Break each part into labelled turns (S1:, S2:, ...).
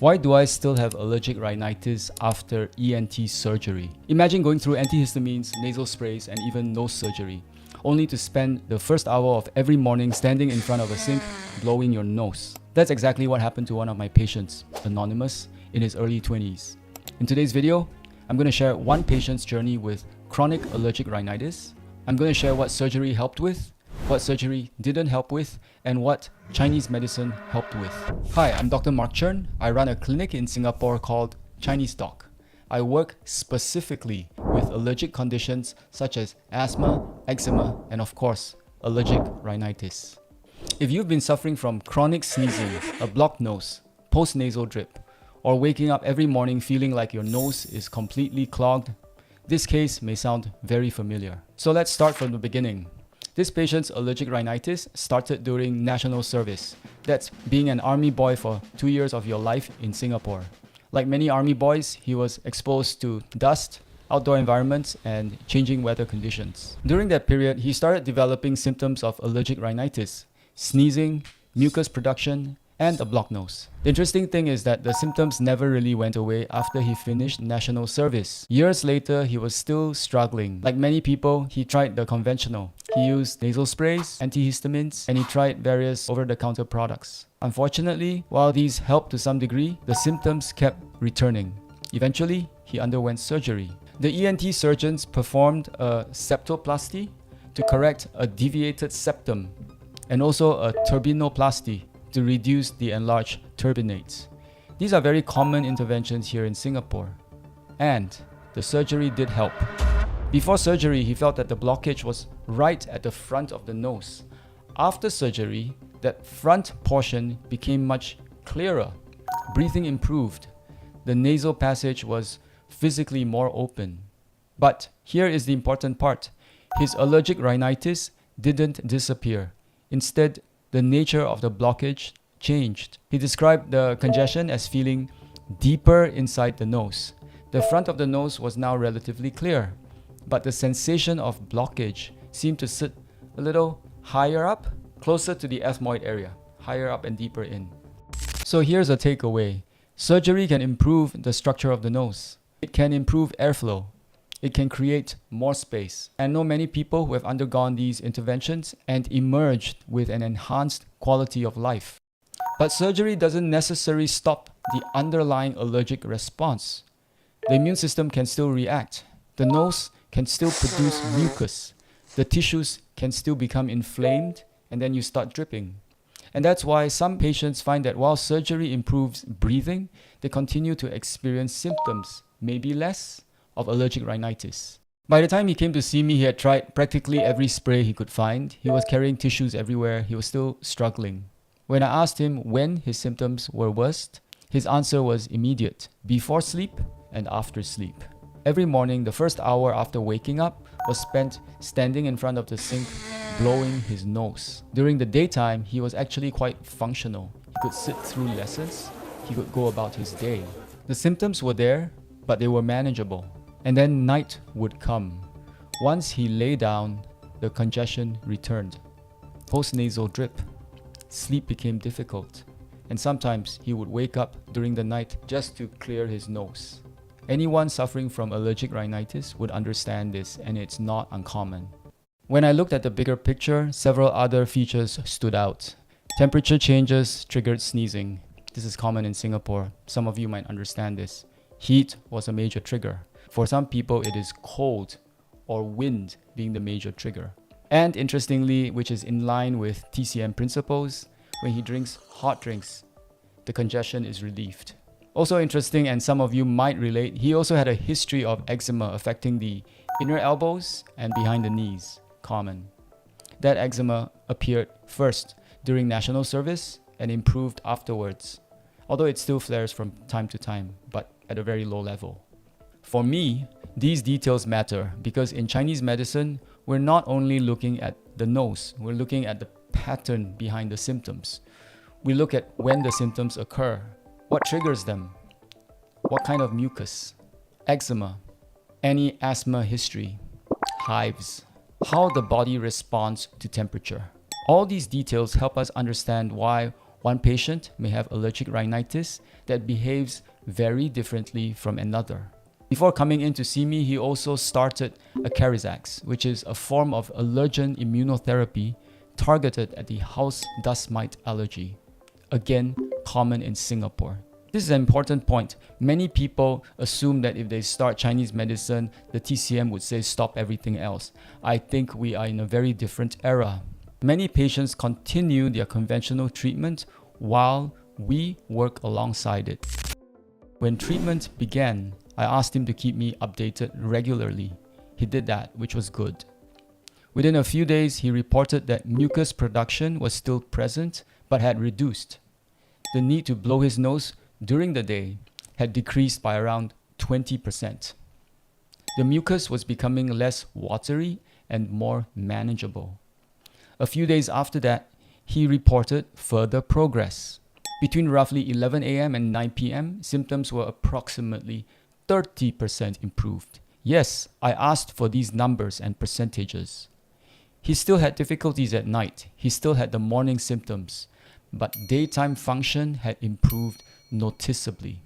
S1: Why do I still have allergic rhinitis after ENT surgery? Imagine going through antihistamines, nasal sprays, and even nose surgery, only to spend the first hour of every morning standing in front of a sink, blowing your nose. That's exactly what happened to one of my patients, anonymous, in his early 20s. In today's video, I'm going to share one patient's journey with chronic allergic rhinitis. I'm going to share what surgery helped with, what surgery didn't help with, and what Chinese medicine helped with. Hi, I'm Dr. Mark Chern. I run a clinic in Singapore called Chinese Doc. I work specifically with allergic conditions such as asthma, eczema, and of course, allergic rhinitis. If you've been suffering from chronic sneezing, a blocked nose, post-nasal drip, or waking up every morning feeling like your nose is completely clogged, this case may sound very familiar. So let's start from the beginning. This patient's allergic rhinitis started during national service. That's being an army boy for 2 years of your life in Singapore. Like many army boys, he was exposed to dust, outdoor environments, and changing weather conditions. During that period, he started developing symptoms of allergic rhinitis, sneezing, mucus production, and a blocked nose. The interesting thing is that the symptoms never really went away after he finished national service. Years later, he was still struggling. Like many people, he tried the conventional. He used nasal sprays, antihistamines, and he tried various over-the-counter products. Unfortunately, while these helped to some degree, the symptoms kept returning. Eventually, he underwent surgery. The ENT surgeons performed a septoplasty to correct a deviated septum, and also a turbinoplasty to reduce the enlarged turbinates. These are very common interventions here in Singapore. And the surgery did help. Before surgery, he felt that the blockage was right at the front of the nose. After surgery, that front portion became much clearer. Breathing improved. The nasal passage was physically more open. But here is the important part. His allergic rhinitis didn't disappear. Instead, the nature of the blockage changed. He described the congestion as feeling deeper inside the nose. The front of the nose was now relatively clear, but the sensation of blockage seemed to sit a little higher up, closer to the ethmoid area, higher up and deeper in. So here's a takeaway. Surgery can improve the structure of the nose. It can improve airflow. It can create more space. I know many people who have undergone these interventions and emerged with an enhanced quality of life. But surgery doesn't necessarily stop the underlying allergic response. The immune system can still react. The nose can still produce mucus. The tissues can still become inflamed, and then you start dripping. And that's why some patients find that while surgery improves breathing, they continue to experience symptoms, maybe less, of allergic rhinitis. By the time he came to see me, he had tried practically every spray he could find. He was carrying tissues everywhere. He was still struggling. When I asked him when his symptoms were worst, his answer was immediate: before sleep and after sleep. Every morning, the first hour after waking up was spent standing in front of the sink, blowing his nose. During the daytime, he was actually quite functional. He could sit through lessons. He could go about his day. The symptoms were there, but they were manageable. And then night would come. Once he lay down, the congestion returned. Post-nasal drip. Sleep became difficult. And sometimes he would wake up during the night just to clear his nose. Anyone suffering from allergic rhinitis would understand this, and it's not uncommon. When I looked at the bigger picture, several other features stood out. Temperature changes triggered sneezing. This is common in Singapore. Some of you might understand this. Heat was a major trigger. For some people, it is cold or wind being the major trigger. And interestingly, which is in line with TCM principles, when he drinks hot drinks, the congestion is relieved. Also interesting, and some of you might relate, he also had a history of eczema affecting the inner elbows and behind the knees, common. That eczema appeared first during national service and improved afterwards, although it still flares from time to time, but at a very low level. For me, these details matter because in Chinese medicine, we're not only looking at the nose, we're looking at the pattern behind the symptoms. We look at when the symptoms occur, what triggers them, what kind of mucus, eczema, any asthma history, hives, how the body responds to temperature. All these details help us understand why One patient may have allergic rhinitis that behaves very differently from another. Before coming in to see me, he also started Acarizax, which is a form of allergen immunotherapy targeted at the house dust mite allergy, again common in Singapore. This is an important point. Many people assume that if they start Chinese medicine, the TCM would say stop everything else. I think we are in a very different era. Many patients continue their conventional treatment while we work alongside it. When treatment began, I asked him to keep me updated regularly. He did that, which was good. Within a few days, he reported that mucus production was still present but had reduced. The need to blow his nose during the day had decreased by around 20%. The mucus was becoming less watery and more manageable. A few days after that, he reported further progress. Between roughly 11 a.m. and 9 p.m., symptoms were approximately 30% improved. Yes, I asked for these numbers and percentages. He still had difficulties at night. He still had the morning symptoms, but daytime function had improved noticeably.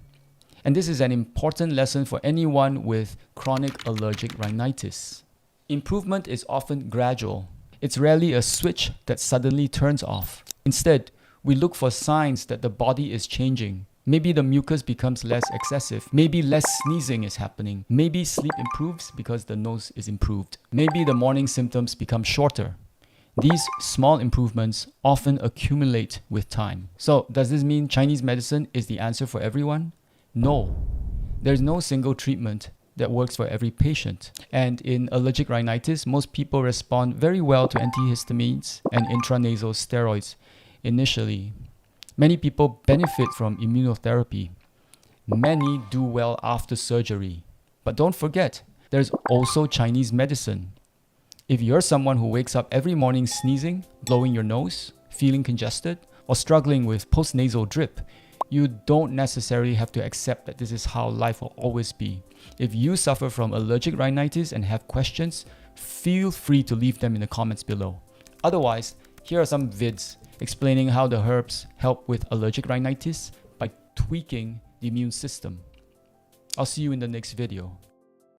S1: And this is an important lesson for anyone with chronic allergic rhinitis. Improvement is often gradual. It's rarely a switch that suddenly turns off. Instead, we look for signs that the body is changing. Maybe the mucus becomes less excessive. Maybe less sneezing is happening. Maybe sleep improves because the nose is improved. Maybe the morning symptoms become shorter. These small improvements often accumulate with time. So, does this mean Chinese medicine is the answer for everyone? No. There's no single treatment that works for every patient. And in allergic rhinitis, most people respond very well to antihistamines and intranasal steroids initially. Many people benefit from immunotherapy. Many do well after surgery. But don't forget, there's also Chinese medicine. If you're someone who wakes up every morning sneezing, blowing your nose, feeling congested, or struggling with post-nasal drip, you don't necessarily have to accept that this is how life will always be. If you suffer from allergic rhinitis and have questions, feel free to leave them in the comments below. Otherwise, here are some vids explaining how the herbs help with allergic rhinitis by tweaking the immune system. I'll see you in the next video.